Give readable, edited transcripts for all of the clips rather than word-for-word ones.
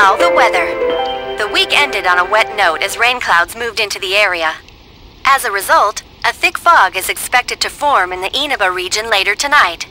Now, the weather. The week ended on a wet note as rain clouds moved into the area. As a result, a thick fog is expected to form in the Inaba region later tonight.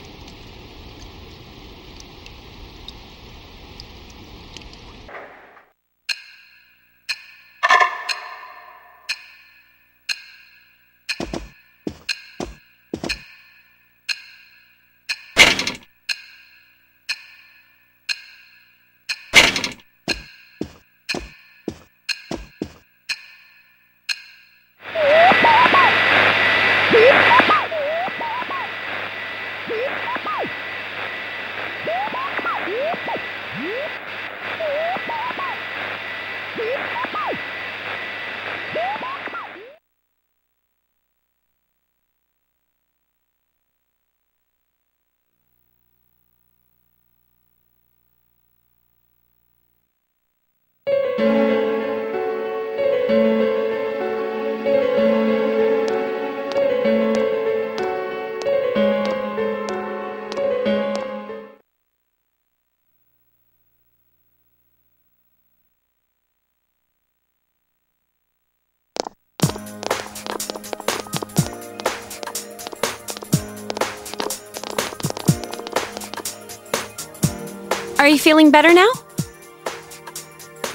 Are you feeling better now?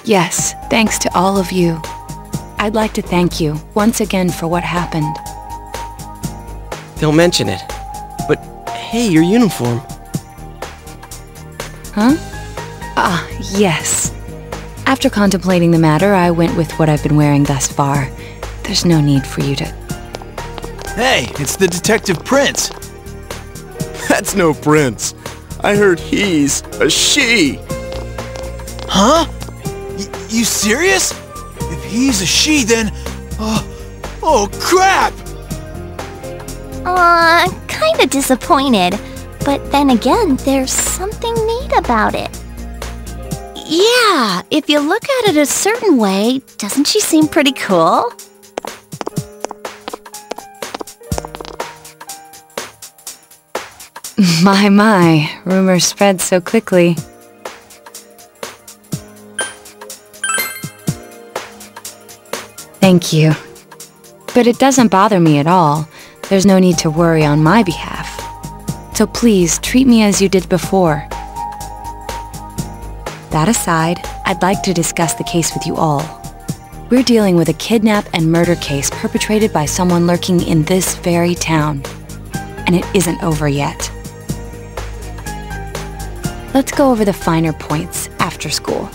Yes, thanks to all of you. I'd like to thank you once again for what happened. Don't mention it. But hey, your uniform. Huh? Ah, yes. After contemplating the matter, I went with what I've been wearing thus far. There's no need for you to... Hey, it's the Detective Prince. That's no prince. I heard he's a she. Huh? You serious? If he's a she, then... oh, crap! Kinda disappointed. But then again, there's something neat about it. Yeah, if you look at it a certain way, doesn't she seem pretty cool? My, rumors spread so quickly. Thank you. But it doesn't bother me at all. There's no need to worry on my behalf. So please, treat me as you did before. That aside, I'd like to discuss the case with you all. We're dealing with a kidnap and murder case perpetrated by someone lurking in this very town. And it isn't over yet. Let's go over the finer points after school.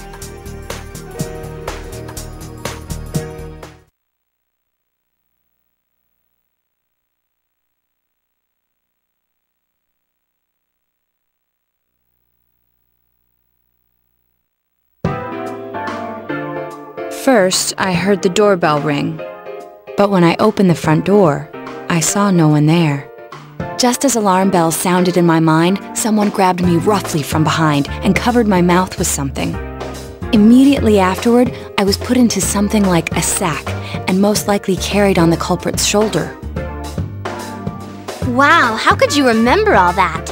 First, I heard the doorbell ring. But when I opened the front door, I saw no one there. Just as alarm bells sounded in my mind, someone grabbed me roughly from behind and covered my mouth with something. Immediately afterward, I was put into something like a sack and most likely carried on the culprit's shoulder. Wow, how could you remember all that?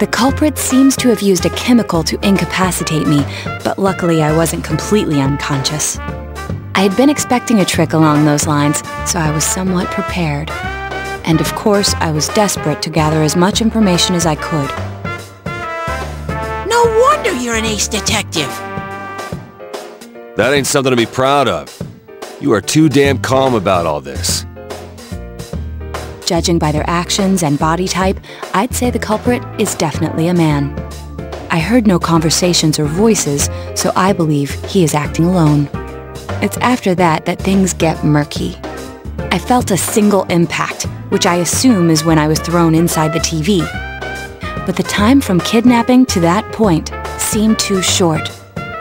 The culprit seems to have used a chemical to incapacitate me, but luckily I wasn't completely unconscious. I had been expecting a trick along those lines, so I was somewhat prepared. And of course, I was desperate to gather as much information as I could. No wonder you're an ace detective! That ain't something to be proud of. You are too damn calm about all this. Judging by their actions and body type, I'd say the culprit is definitely a man. I heard no conversations or voices, so I believe he is acting alone. It's after that that things get murky. I felt a single impact, which I assume is when I was thrown inside the TV. But the time from kidnapping to that point seemed too short.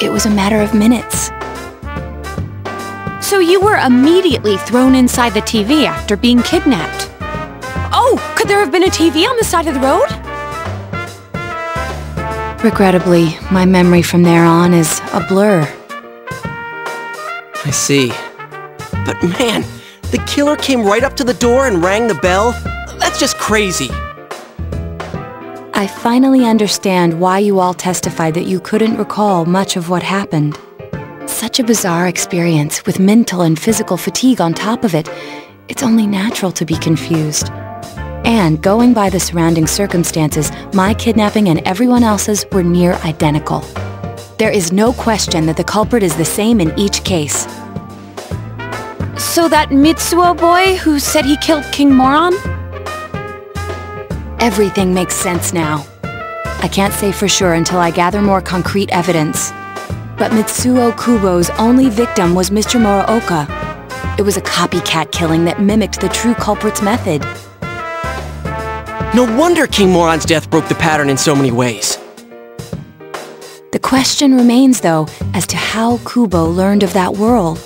It was a matter of minutes. So you were immediately thrown inside the TV after being kidnapped. Oh, could there have been a TV on the side of the road? Regrettably, my memory from there on is a blur. I see. But man, the killer came right up to the door and rang the bell? That's just crazy. I finally understand why you all testified that you couldn't recall much of what happened. Such a bizarre experience, with mental and physical fatigue on top of it. It's only natural to be confused. And going by the surrounding circumstances, my kidnapping and everyone else's were near identical. There is no question that the culprit is the same in each case. So that Mitsuo boy who said he killed King Moron? Everything makes sense now. I can't say for sure until I gather more concrete evidence. But Mitsuo Kubo's only victim was Mr. Muraoka. It was a copycat killing that mimicked the true culprit's method. No wonder King Moron's death broke the pattern in so many ways. The question remains, though, as to how Kubo learned of that world.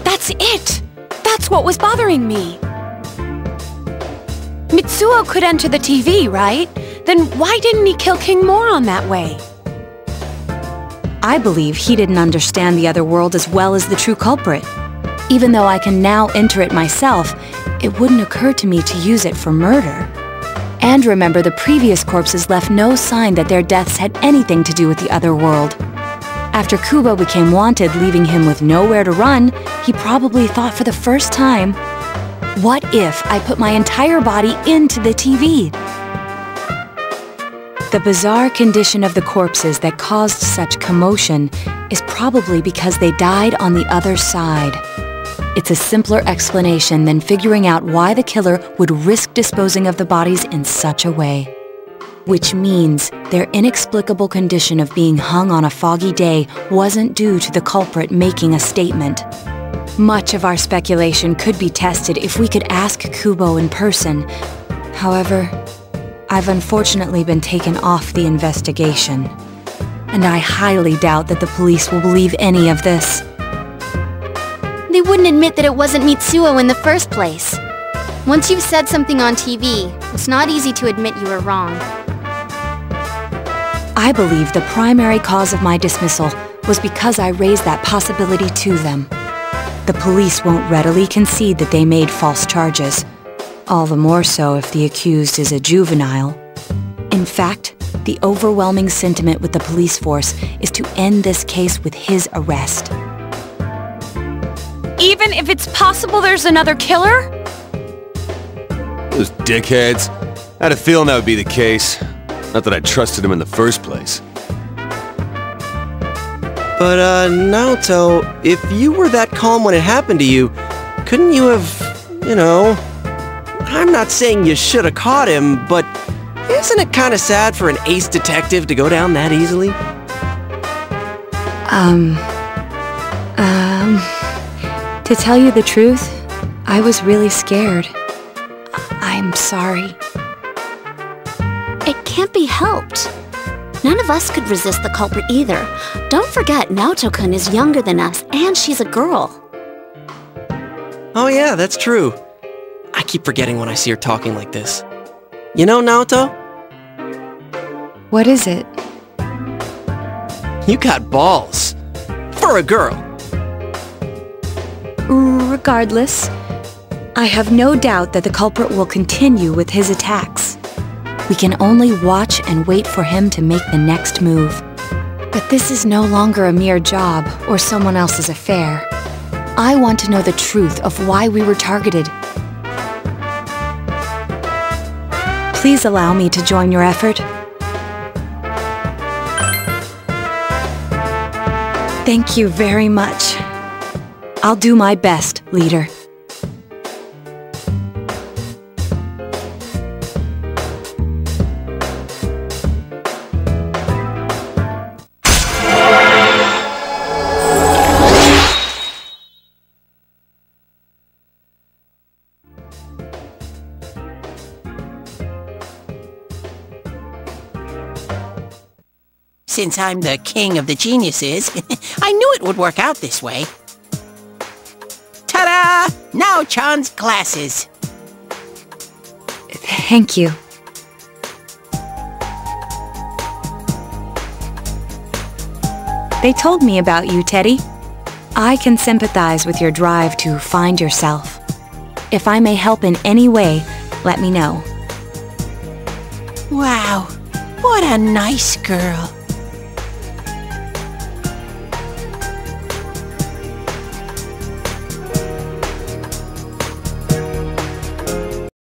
That's it! That's what was bothering me. Mitsuo could enter the TV, right? Then why didn't he kill King Moron that way? I believe he didn't understand the other world as well as the true culprit. Even though I can now enter it myself, it wouldn't occur to me to use it for murder. And remember, the previous corpses left no sign that their deaths had anything to do with the other world. After Kubo became wanted, leaving him with nowhere to run, he probably thought for the first time, what if I put my entire body into the TV? The bizarre condition of the corpses that caused such commotion is probably because they died on the other side. It's a simpler explanation than figuring out why the killer would risk disposing of the bodies in such a way. Which means their inexplicable condition of being hung on a foggy day wasn't due to the culprit making a statement. Much of our speculation could be tested if we could ask Kubo in person. However, I've unfortunately been taken off the investigation. And I highly doubt that the police will believe any of this. They wouldn't admit that it wasn't Mitsuo in the first place. Once you've said something on TV, it's not easy to admit you were wrong. I believe the primary cause of my dismissal was because I raised that possibility to them. The police won't readily concede that they made false charges. All the more so if the accused is a juvenile. In fact, the overwhelming sentiment with the police force is to end this case with his arrest. Even if it's possible there's another killer? Those dickheads. I had a feeling that would be the case. Not that I trusted him in the first place. But, Naoto, if you were that calm when it happened to you, couldn't you have, I'm not saying you should have caught him, but isn't it kind of sad for an ace detective to go down that easily? To tell you the truth, I was really scared. I'm sorry. It can't be helped. None of us could resist the culprit either. Don't forget, Naoto-kun is younger than us, and she's a girl. Oh yeah, that's true. I keep forgetting when I see her talking like this. You know, Naoto? What is it? You got balls. For a girl. Regardless, I have no doubt that the culprit will continue with his attacks. We can only watch and wait for him to make the next move. But this is no longer a mere job or someone else's affair. I want to know the truth of why we were targeted. Please allow me to join your effort. Thank you very much. I'll do my best, leader. Since I'm the king of the geniuses, I knew it would work out this way. Ta-da! Nao-chan's glasses. Thank you. They told me about you, Teddy. I can sympathize with your drive to find yourself. If I may help in any way, let me know. Wow, what a nice girl.